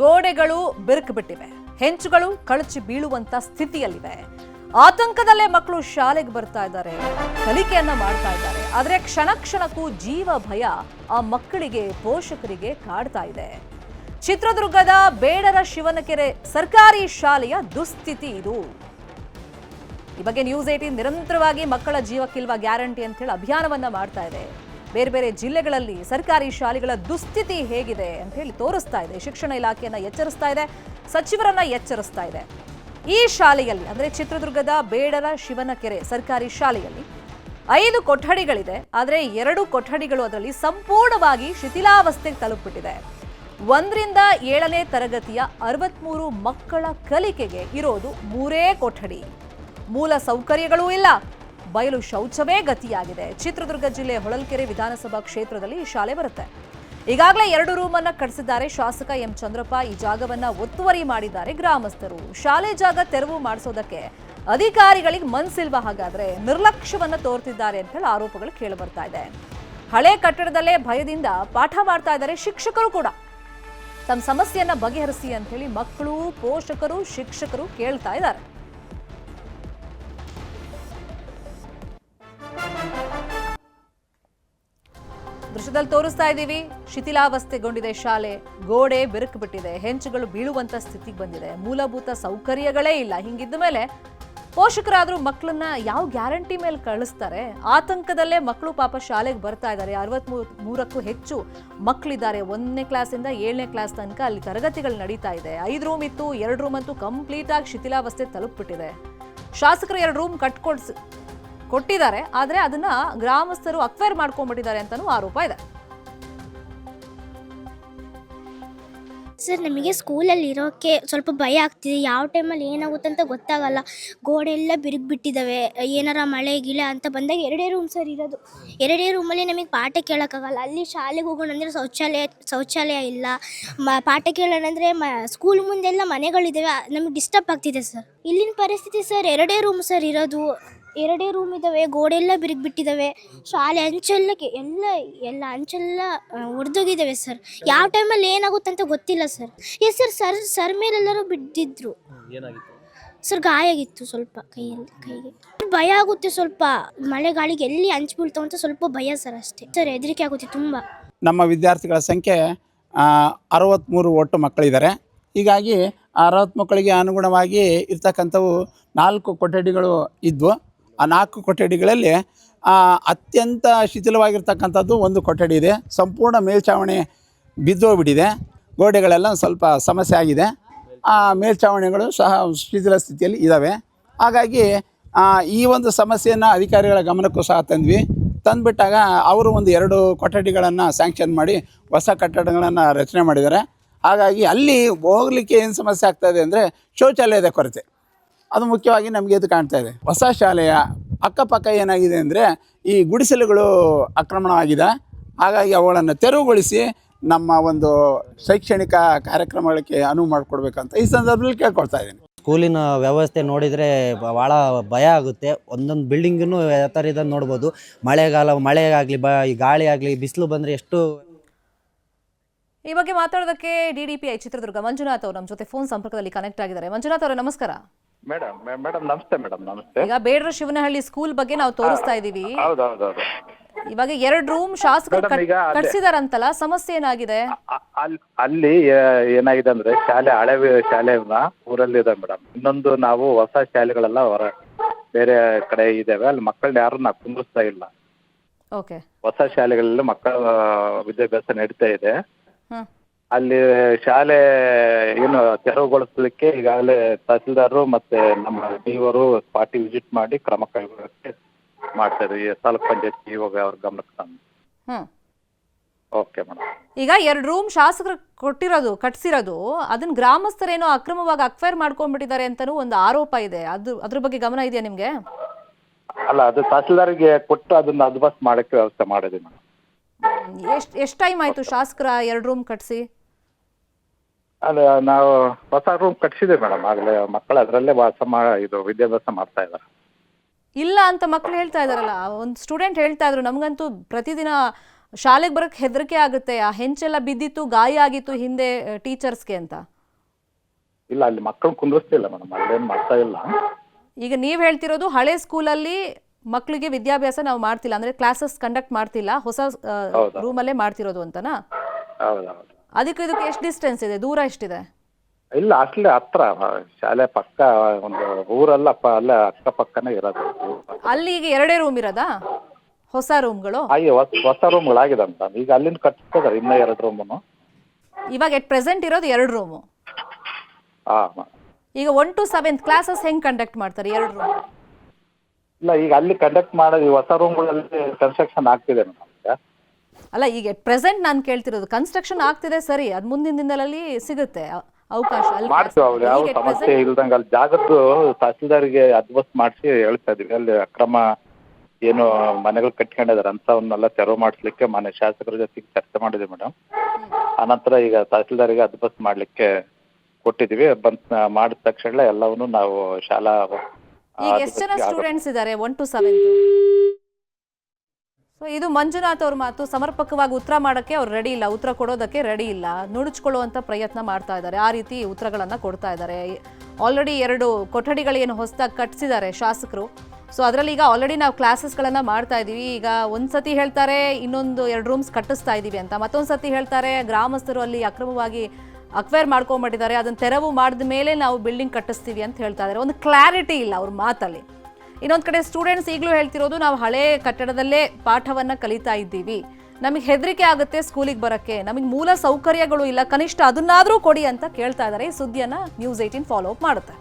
ಗೋಡೆಗಳು ಬಿರುಕು ಬಿಟ್ಟಿವೆ, ಹೆಂಚುಗಳು ಕಳಚಿ ಬೀಳುವಂತ ಸ್ಥಿತಿಯಲ್ಲಿವೆ. ಆತಂಕದಲ್ಲೇ ಮಕ್ಕಳು ಶಾಲೆಗೆ ಬರ್ತಾ ಇದ್ದಾರೆ, ಕಲಿಕೆಯನ್ನ ಮಾಡ್ತಾ ಇದ್ದಾರೆ. ಆದರೆ ಕ್ಷಣ ಕ್ಷಣಕ್ಕೂ ಜೀವ ಭಯ ಆ ಮಕ್ಕಳಿಗೆ, ಪೋಷಕರಿಗೆ ಕಾಡ್ತಾ ಇದೆ. ಚಿತ್ರದುರ್ಗದ ಬೇಡರ ಶಿವನಕೆರೆ ಸರ್ಕಾರಿ ಶಾಲೆಯ ದುಸ್ಥಿತಿ ಇದು. ಈ ಬಗ್ಗೆ ನ್ಯೂಸ್ 18 ನಿರಂತರವಾಗಿ ಮಕ್ಕಳ ಜೀವಕ್ಕಿಲ್ವಾ ಗ್ಯಾರಂಟಿ ಅಂತ ಹೇಳಿ ಅಭಿಯಾನವನ್ನ ಮಾಡ್ತಾ ಇದೆ. ಬೇರೆ ಬೇರೆ ಜಿಲ್ಲೆಗಳಲ್ಲಿ ಸರ್ಕಾರಿ ಶಾಲೆಗಳ ದುಸ್ಥಿತಿ ಹೇಗಿದೆ ಅಂತ ಹೇಳಿ ತೋರಿಸ್ತಾ ಇದೆ. ಶಿಕ್ಷಣ ಇಲಾಖೆಯನ್ನ ಎಚ್ಚರಿಸ್ತಾ ಇದೆ, ಸಚಿವರನ್ನ ಎಚ್ಚರಿಸ್ತಾ ಇದೆ. ಈ ಶಾಲೆಯಲ್ಲಿ ಅಂದ್ರೆ ಚಿತ್ರದುರ್ಗದ ಬೇಡರ ಶಿವನಕೆರೆ ಸರ್ಕಾರಿ ಶಾಲೆಯಲ್ಲಿ 5 ಕೊಠಡಿಗಳಿದೆ. ಆದರೆ 2 ಕೊಠಡಿಗಳು ಅದರಲ್ಲಿ ಸಂಪೂರ್ಣವಾಗಿ ಶಿಥಿಲಾವಸ್ಥೆಗೆ ತಲುಪಿಬಿಟ್ಟಿದೆ. 1ರಿಂದ 7ನೇ ತರಗತಿಯ 63 ಮಕ್ಕಳ ಕಲಿಕೆಗೆ ಇರೋದು 3 ಕೊಠಡಿ. ಮೂಲ ಸೌಕರ್ಯಗಳೂ ಇಲ್ಲ, ಬಯಲು ಶೌಚವೇ ಗತಿಯಾಗಿದೆ. ಚಿತ್ರದುರ್ಗ ಜಿಲ್ಲೆ ಹೊಳಲ್ಕೆರೆ ವಿಧಾನಸಭಾ ಕ್ಷೇತ್ರದಲ್ಲಿ ಈ ಶಾಲೆ ಬರುತ್ತೆ. ಈಗಾಗಲೇ 2 ರೂಮ್ ಅನ್ನ ಕಟ್ಟಿಸಿದ್ದಾರೆ ಶಾಸಕ ಎಂ ಚಂದ್ರಪ್ಪ. ಈ ಜಾಗವನ್ನ ಒತ್ತುವರಿ ಮಾಡಿದ್ದಾರೆ ಗ್ರಾಮಸ್ಥರು. ಶಾಲೆ ಜಾಗ ತೆರವು ಮಾಡಿಸೋದಕ್ಕೆ ಅಧಿಕಾರಿಗಳಿಗೆ ಮನಸ್ಸಿಲ್ವಾ? ಹಾಗಾದ್ರೆ ನಿರ್ಲಕ್ಷ್ಯವನ್ನ ತೋರ್ತಿದ್ದಾರೆ ಅಂತ ಹೇಳಿ ಆರೋಪಗಳು ಕೇಳಿ ಬರ್ತಾ ಇದೆ. ಹಳೆ ಕಟ್ಟಡದಲ್ಲೇ ಭಯದಿಂದ ಪಾಠ ಮಾಡ್ತಾ ಇದ್ದಾರೆ ಶಿಕ್ಷಕರು ಕೂಡ. ತಮ್ಮ ಸಮಸ್ಯೆಯನ್ನ ಬಗೆಹರಿಸಿ ಅಂತ ಹೇಳಿ ಮಕ್ಕಳು, ಪೋಷಕರು, ಶಿಕ್ಷಕರು ಕೇಳ್ತಾ ಇದ್ದಾರೆ. ದೃಶ್ಯದಲ್ಲಿ ತೋರಿಸ್ತಾ ಇದ್ದೀವಿ, ಶಿಥಿಲಾವಸ್ಥೆಗೊಂಡಿದೆ ಶಾಲೆ. ಗೋಡೆ ಬಿರುಕು ಬಿಟ್ಟಿದೆ, ಹೆಂಚುಗಳು ಬೀಳುವಂತ ಸ್ಥಿತಿಗೆ ಬಂದಿದೆ. ಮೂಲಭೂತ ಸೌಕರ್ಯಗಳೇ ಇಲ್ಲ. ಹಿಂಗಿದ್ದ ಮೇಲೆ ಪೋಷಕರಾದ್ರೂ ಮಕ್ಕಳನ್ನ ಯಾವ ಗ್ಯಾರಂಟಿ ಮೇಲೆ ಕಳಿಸ್ತಾರೆ? ಆತಂಕದಲ್ಲೇ ಮಕ್ಕಳು ಪಾಪ ಶಾಲೆಗೆ ಬರ್ತಾ ಇದ್ದಾರೆ. 63ಕ್ಕೂ ಹೆಚ್ಚು ಮಕ್ಕಳಿದ್ದಾರೆ. 1ನೇ ಕ್ಲಾಸಿಂದ 7ನೇ ಕ್ಲಾಸ್ ತನಕ ಅಲ್ಲಿ ತರಗತಿಗಳು ನಡೀತಾ ಇದೆ. 5 ರೂಮ್ ಇತ್ತು, 2 ರೂಮ್ ಅಂತೂ ಕಂಪ್ಲೀಟ್ ಆಗಿ ಶಿಥಿಲಾವಸ್ಥೆ ತಲುಪಿಬಿಟ್ಟಿದೆ. ಶಾಸಕರು 2 ರೂಮ್ ಕೊಟ್ಟಿದ್ದಾರೆ, ಆದ್ರೆ ಅದನ್ನ ಗ್ರಾಮಸ್ಥರು ಅಕ್ವೈರ್ ಮಾಡ್ಕೊಂಡ್ಬಿಟ್ಟಿದ್ದಾರೆ ಅಂತಾನೂ ಆರೋಪ ಇದೆ. ಸರ್, ನಮಗೆ ಸ್ಕೂಲಲ್ಲಿ ಇರೋಕ್ಕೆ ಸ್ವಲ್ಪ ಭಯ ಆಗ್ತಿದೆ. ಯಾವ ಟೈಮಲ್ಲಿ ಏನಾಗುತ್ತೆ ಅಂತ ಗೊತ್ತಾಗಲ್ಲ. ಗೋಡೆ ಎಲ್ಲ ಬಿರುಗ್ಬಿಟ್ಟಿದ್ದಾವೆ. ಏನಾರ ಮಳೆ ಗಿಳೆ ಅಂತ ಬಂದಾಗ 2 ರೂಮ್ ಸರ್ ಇರೋದು. 2 ರೂಮಲ್ಲಿ ನಮಗೆ ಪಾಠ ಕೇಳೋಕ್ಕಾಗಲ್ಲ. ಅಲ್ಲಿ ಶಾಲೆಗೆ ಹೋಗೋಣ ಅಂದರೆ ಶೌಚಾಲಯ ಇಲ್ಲ. ಪಾಠ ಕೇಳೋಣ ಅಂದರೆ ಸ್ಕೂಲ್ ಮುಂದೆಲ್ಲ ಮನೆಗಳಿದ್ದಾವೆ. ನಮಗೆ ಡಿಸ್ಟರ್ಬ್ ಆಗ್ತಿದೆ ಸರ್. ಇಲ್ಲಿನ ಪರಿಸ್ಥಿತಿ ಸರ್, 2 ರೂಮ್ ಸರ್ ಇರೋದು. 2 ರೂಮ್ ಇದ್ದಾವೆ, ಗೋಡೆ ಎಲ್ಲ ಬಿರುಗ್ಬಿಟ್ಟಿದ್ದಾವೆ. ಶಾಲೆ ಎಲ್ಲ ಅಂಚೆಲ್ಲ ಒಡೆದೋಗಿದ್ದಾವೆ ಸರ್. ಯಾವ ಟೈಮಲ್ಲಿ ಏನಾಗುತ್ತೆ ಅಂತ ಗೊತ್ತಿಲ್ಲ ಸರ್. ಎಸ್ ಸರ್, ಸರ್ ಮೇಲೆಲ್ಲರೂ ಬಿದ್ದಿದ್ರು ಸರ್. ಗಾಯ ಆಗಿತ್ತು ಸ್ವಲ್ಪ ಕೈಗೆ. ಭಯ ಆಗುತ್ತೆ ಸ್ವಲ್ಪ. ಮಳೆ ಗಾಳಿಗೆ ಎಲ್ಲಿ ಅಂಚು ಬೀಳ್ತಾವ ಅಂತ ಸ್ವಲ್ಪ ಭಯ ಸರ್, ಅಷ್ಟೇ ಸರ್. ಹೆದರಿಕೆ ಆಗುತ್ತೆ ತುಂಬ. ನಮ್ಮ ವಿದ್ಯಾರ್ಥಿಗಳ ಸಂಖ್ಯೆ 63 ಒಟ್ಟು ಮಕ್ಕಳಿದ್ದಾರೆ. ಹೀಗಾಗಿ 60 ಮಕ್ಕಳಿಗೆ ಅನುಗುಣವಾಗಿ ಇರ್ತಕ್ಕಂಥವು 4 ಕೊಠಡಿಗಳು ಇದ್ವು. ಆ 4 ಕೊಠಡಿಗಳಲ್ಲಿ ಅತ್ಯಂತ ಶಿಥಿಲವಾಗಿರ್ತಕ್ಕಂಥದ್ದು 1 ಕೊಠಡಿ ಇದೆ. ಸಂಪೂರ್ಣ ಮೇಲ್ಛಾವಣಿ ಬಿದ್ದೋಗ್ಬಿಟ್ಟಿದೆ. ಗೋಡೆಗಳೆಲ್ಲ ಸ್ವಲ್ಪ ಸಮಸ್ಯೆ ಆಗಿದೆ. ಆ ಮೇಲ್ಛಾವಣಿಗಳು ಸಹ ಶಿಥಿಲ ಸ್ಥಿತಿಯಲ್ಲಿ ಇದ್ದಾವೆ. ಹಾಗಾಗಿ ಈ ಒಂದು ಸಮಸ್ಯೆಯನ್ನು ಅಧಿಕಾರಿಗಳ ಗಮನಕ್ಕೂ ಸಹ ತಂದುಬಿಟ್ಟಾಗ ಅವರು 2 ಕೊಠಡಿಗಳನ್ನು ಸ್ಯಾಂಕ್ಷನ್ ಮಾಡಿ ಹೊಸ ಕಟ್ಟಡಗಳನ್ನು ರಚನೆ ಮಾಡಿದ್ದಾರೆ. ಹಾಗಾಗಿ ಅಲ್ಲಿ ಹೋಗಲಿಕ್ಕೆ ಏನು ಸಮಸ್ಯೆ ಆಗ್ತಾಯಿದೆ ಅಂದರೆ ಶೌಚಾಲಯದ ಕೊರತೆ, ಅದು ಮುಖ್ಯವಾಗಿ ನಮಗೆ ಇದು ಕಾಣ್ತಾ ಇದೆ. ಹೊಸ ಶಾಲೆಯ ಅಕ್ಕಪಕ್ಕ ಏನಾಗಿದೆ ಅಂದರೆ ಈ ಗುಡಿಸಲುಗಳು ಆಕ್ರಮಣವಾಗಿದೆ. ಹಾಗಾಗಿ ಅವುಗಳನ್ನು ತೆರವುಗೊಳಿಸಿ ನಮ್ಮ ಒಂದು ಶೈಕ್ಷಣಿಕ ಕಾರ್ಯಕ್ರಮಗಳಿಗೆ ಅನುವು ಮಾಡಿಕೊಡ್ಬೇಕಂತ ಈ ಸಂದರ್ಭದಲ್ಲಿ ಕೇಳ್ಕೊಳ್ತಾ ಇದ್ದೀನಿ. ಸ್ಕೂಲಿನ ವ್ಯವಸ್ಥೆ ನೋಡಿದರೆ ಭಾಳ ಭಯ ಆಗುತ್ತೆ. ಒಂದೊಂದು ಬಿಲ್ಡಿಂಗನ್ನು ಯಾವ ಥರ ಇದನ್ನು ನೋಡ್ಬೋದು. ಮಳೆ ಆಗಲಿ ಗಾಳಿ ಆಗಲಿ ಬಿಸಿಲು ಬಂದರೆ ಎಷ್ಟು. ಈ ಬಗ್ಗೆ ಮಾತಾಡೋದಕ್ಕೆ DDPI ಚಿತ್ರದುರ್ಗ ಮಂಜುನಾಥ್ ಅವರು ನಮ್ಮ ಜೊತೆ ಫೋನ್ ಸಂಪರ್ಕದಲ್ಲಿ ಕನೆಕ್ಟ್ ಆಗಿದ್ದಾರೆ. ಮಂಜುನಾಥ್ ಅವರೇ, ನಮಸ್ಕಾರ. ಮೇಡಮ್ ನಮಸ್ತೆ. ಈಗ ಬೇಡರ ಶಿವನಹಳ್ಳಿ ಸ್ಕೂಲ್ ಬಗ್ಗೆ ನಾವು ತೋರಿಸ್ತಾ ಇದೀವಿ. ಹೌದೌದು. ಇವಾಗ 2 ರೂಮ್ ಶಾಸಕರು ಕಟ್ಸಿದಾರಂತಲ್ಲ, ಸಮಸ್ಯೆ ಏನಾಗಿದೆ? ಅಲ್ಲಿ ಏನಾಗಿದೆ ಅಂದ್ರೆ ಹಳೆ ಶಾಲೆನ ಊರಲ್ಲಿ ಇದೆ ಮೇಡಮ್. ಇನ್ನೊಂದು ನಾವು ಹೊಸ ಶಾಲೆಗಳೆಲ್ಲ ಬೇರೆ ಕಡೆ ಇದಾವೆ. ಅಲ್ಲಿ ಮಕ್ಕಳನ್ನ ಯಾರನ್ನ ಕುಂದಿಸ್ತಾ ಇಲ್ಲ. ಓಕೆ. ಹೊಸ ಶಾಲೆಗಳಲ್ಲಿ ಮಕ್ಕಳ ವಿದ್ಯಾಭ್ಯಾಸ ನಡೀತಾ ಇದೆ. ಅಲ್ಲಿ ಶಾಲೆ ಏನು ತೆರವುಗೊಳಿಸಲಿಕ್ಕೆ ಈಗಾಗಲೇ ತಹಸೀಲ್ದಾರರು ಮತ್ತೆ ನಮ್ಮ ಡಿಒರು ಸ್ಪಾಟಿ ವಿಸಿಟ್ ಮಾಡಿ ಕ್ರಮ ಕೈಗೊಳ್ಳಕ್ಕೆ ಮಾಡ್ತಾರೆ. ತಾಲೂಕ್ ಪಂಚಾಯತ್ ಇವಾಗ ಅವ್ರ ಗಮನಕ್ಕೆ ತಂದು. Okay madam. ಈಗ 2 ರೂಮ್ ಶಾಸಕರು ಕಟ್ಸಿರೋದು ಅದನ್ನ ಗ್ರಾಮಸ್ಥರೇನೋ ಅಕ್ರಮವಾಗಿ ಅಕ್ವೈರ್ ಮಾಡ್ಕೊಂಡ್ಬಿಟ್ಟಿದ್ದಾರೆ ಅಂತಾನೂ ಒಂದು ಆರೋಪ ಇದೆ. ಅದ್ರ ಬಗ್ಗೆ ಗಮನ ಇದೆಯಾ ನಿಮ್ಗೆ? ಅಲ್ಲ, ಅದು ತಹಸೀಲ್ದಾರ್ಗೆ ಕೊಟ್ಟು ಅದನ್ನ ಅದ್ಬಸ್ ಮಾಡಕ್ಕೆ ವ್ಯವಸ್ಥೆ ಮಾಡಿದೆ ಮೇಡಮ್. ಎಷ್ಟು ಟೈಮ್ ಆಯ್ತು ಶಾಸಕರ 2 ರೂಮ್ ಕಟ್ಸಿ? ಅಲ್ಲ, ನಾವು ಹೊಸ ರೂಮ್ ಕಟ್ಸಿದೆ ಮೇಡಮ್. ಆಗಲೇ ಮಕ್ಕಳು ಅದರಲ್ಲೇ ವಿದ್ಯಾಭ್ಯಾಸ ಮಾಡ್ತಾ ಇದ್ದಾರೆ. ಇಲ್ಲ ಅಂತ ಮಕ್ಕಳು ಹೇಳ್ತಾ ಇದಾರಲ್ಲ. ಒಂದು ಸ್ಟೂಡೆಂಟ್ ಹೇಳ್ತಾ ಇದ್ರು, ನಮಗಂತೂ ಪ್ರತಿದಿನ ಶಾಲೆಗೆ ಬರೋಕ್ಕೆ ಹೆದರಿಕೆ ಆಗುತ್ತೆ, ಆ ಹೆಂಚೆಲ್ಲ ಬಿದ್ದಿತ್ತು, ಗಾಯ ಆಗಿತ್ತು ಹಿಂದೆ ಟೀಚರ್ಸ್ಗೆ ಅಂತ. ಇಲ್ಲ, ಅಲ್ಲಿ ಮಕ್ಕಳು ಕುಂದಿಸ್ತಿಲ್ಲ ಮೇಡಮ್, ಅಲ್ಲೇನು ಮಾಡ್ತಾ ಇಲ್ಲ. ಈಗ ನೀವು ಹೇಳ್ತಿರೋದು ಹಳೆ ಸ್ಕೂಲಲ್ಲಿ ಮಕ್ಕಳಿಗೆ ವಿದ್ಯಾಭ್ಯಾಸ ನಾವು ಮಾಡ್ತಿಲ್ಲ, ಅಂದರೆ ಕ್ಲಾಸಸ್ ಕಂಡಕ್ಟ್ ಮಾಡ್ತಿಲ್ಲ, ಹೊಸ ರೂಮಲ್ಲೇ ಮಾಡ್ತಿರೋದು ಅಂತನಾ? ಹೌದೌದು. ಅದಕ್ಕೆ ಇದಕ್ಕೆ ಎಷ್ಟು ಡಿಸ್ಟೆನ್ಸ್ ಇದೆ, ದೂರ ಎಷ್ಟಿದೆ? ಇಲ್ಲ, ಅಷ್ಟೇ ಹತ್ರ, ಶಾಲೆ ಪಕ್ಕ, ಒಂದು ಊರಲ್ಲಪ್ಪ, ಅಲ್ಲೇ ಅಕ್ಕಪಕ್ಕನೇ ಇರೋದು. ಅಲ್ಲಿ ಈಗ 2 ರೂಮ್ ಇರೋದಾ, ಹೊಸ ರೂಮ್ಗಳು? ಹಾಗೆ ಹೊಸ ರೂಮ್ಗಳಾಗಿದಂತ, ಈಗ ಅಲ್ಲಿಂದ ಕಟ್ಟಿಸ್ತಿದ್ದಾರೆ ಇನ್ನೂ 2 ರೂಮನ್ನು. ಇವಾಗ ಎಟ್ ಪ್ರೆಸೆಂಟ್ ಇರೋದು 2 ರೂಮು. ಹಾಂ. ಈಗ 1 to 7 ಕ್ಲಾಸಸ್ ಹೆಂಗೆ ಕಂಡಕ್ಟ್ ಮಾಡ್ತಾರೆ 2 ರೂಮ್? ಇಲ್ಲ, ಈಗ ಅಲ್ಲಿ ಕಂಡಕ್ಟ್ ಮಾಡೋದು ಈ ಹೊಸ ರೂಮ್ಗಳಲ್ಲಿ ಕನ್ಸ್ಟ್ರಕ್ಷನ್ ಆಗ್ತಿದೆ ಮೇಡಮ್. ಅಲ್ಲ, ಈಗ ಎಟ್ ಪ್ರೆಸೆಂಟ್ ನಾನು ಕೇಳ್ತಿರೋದು, ಕನ್ಸ್ಟ್ರಕ್ಷನ್ ಆಗ್ತಿದೆ ಸರಿ, ಅದು ಮುಂದಿನ ದಿನದಲ್ಲಿ ಸಿಗುತ್ತೆ ಅವಕಾಶ. ಮಾಡ್ತೀವಿ, ಅವ್ರು ಯಾವ ಸಮಸ್ಯೆ ಇಲ್ದಂಗೆ ಅಲ್ಲಿ ಜಾಗದ್ದು ತಹಸೀಲ್ದಾರಿಗೆ ಅಡ್ವಸ್ಟ್ ಮಾಡಿಸಿ ಹೇಳ್ತಾ ಇದೀವಿ. ಅಲ್ಲಿ ಅಕ್ರಮ ಏನು ಮನೆಗಳು ಕಟ್ಕೊಂಡಿದ್ದಾರೆ ಅಂಥವನ್ನೆಲ್ಲ ತೆರವು ಮಾಡಿಸ್ಲಿಕ್ಕೆ ಮನೆ ಶಾಸಕರ ಜೊತೆಗೆ ಚರ್ಚೆ ಮಾಡಿದ್ವಿ ಮೇಡಮ್. ಆನಂತರ ಈಗ ತಹಸೀಲ್ದಾರಿಗೆ ಅಡ್ವಸ್ಟ್ ಮಾಡಲಿಕ್ಕೆ ಕೊಟ್ಟಿದ್ದೀವಿ. ಮಾಡಿದ ತಕ್ಷಣ ಎಲ್ಲವನ್ನೂ ನಾವು ಶಾಲಾ ಈಗ ಎಷ್ಟು ಜನ ಸ್ಟೂಡೆಂಟ್ಸ್ ಇದ್ದಾರೆ 1 to 7? ಸೊ ಇದು ಮಂಜುನಾಥ್ ಅವ್ರ ಮಾತು. ಸಮರ್ಪಕವಾಗಿ ಉತ್ತರ ಮಾಡೋಕ್ಕೆ ಅವ್ರು ರೆಡಿ ಇಲ್ಲ, ಉತ್ತರ ಕೊಡೋದಕ್ಕೆ ರೆಡಿ ಇಲ್ಲ, ನುಣುಚ್ಕೊಳ್ಳುವಂಥ ಪ್ರಯತ್ನ ಮಾಡ್ತಾ ಇದ್ದಾರೆ, ಆ ರೀತಿ ಉತ್ತರಗಳನ್ನು ಕೊಡ್ತಾ ಇದ್ದಾರೆ. ಆಲ್ರೆಡಿ 2 ಕೊಠಡಿಗಳೇನು ಹೊಸದಾಗಿ ಕಟ್ಟಿಸಿದ್ದಾರೆ ಶಾಸಕರು. ಸೊ ಅದರಲ್ಲಿ ಈಗ ಆಲ್ರೆಡಿ ನಾವು ಕ್ಲಾಸಸ್ಗಳನ್ನು ಮಾಡ್ತಾ ಇದ್ದೀವಿ. ಈಗ ಒಂದು ಸತಿ ಹೇಳ್ತಾರೆ ಇನ್ನೊಂದು 2 ರೂಮ್ಸ್ ಕಟ್ಟಿಸ್ತಾ ಇದ್ದೀವಿ ಅಂತ, ಮತ್ತೊಂದು ಸತಿ ಹೇಳ್ತಾರೆ ಗ್ರಾಮಸ್ಥರು ಅಲ್ಲಿ ಅಕ್ರಮವಾಗಿ ಅಕ್ವೈರ್ ಮಾಡ್ಕೊಂಡ್ಬಿಟ್ಟಿದ್ದಾರೆ, ಅದನ್ನು ತೆರವು ಮಾಡಿದ ಮೇಲೆ ನಾವು ಬಿಲ್ಡಿಂಗ್ ಕಟ್ಟಿಸ್ತೀವಿ ಅಂತ ಹೇಳ್ತಾ ಇದ್ದಾರೆ. ಒಂದು ಕ್ಲಾರಿಟಿ ಇಲ್ಲ ಅವ್ರ ಮಾತಲ್ಲಿ. ಇನ್ನೊಂದು ಕಡೆ ಸ್ಟೂಡೆಂಟ್ಸ್ ಈಗಲೂ ಹೇಳ್ತಿರೋದು, ನಾವು ಹಳೆ ಕಟ್ಟಡದಲ್ಲೇ ಪಾಠವನ್ನು ಕಲಿತಾ ಇದ್ದೀವಿ, ನಮಗೆ ಹೆದರಿಕೆ ಆಗುತ್ತೆ ಸ್ಕೂಲಿಗೆ ಬರೋಕ್ಕೆ, ನಮಗೆ ಮೂಲ ಸೌಕರ್ಯಗಳು ಇಲ್ಲ, ಕನಿಷ್ಠ ಅದನ್ನಾದರೂ ಕೊಡಿ ಅಂತ ಕೇಳ್ತಾ ಇದ್ದಾರೆ. ಈ ಸುದ್ದಿಯನ್ನು News 18 ಫಾಲೋ ಅಪ್ ಮಾಡುತ್ತೆ.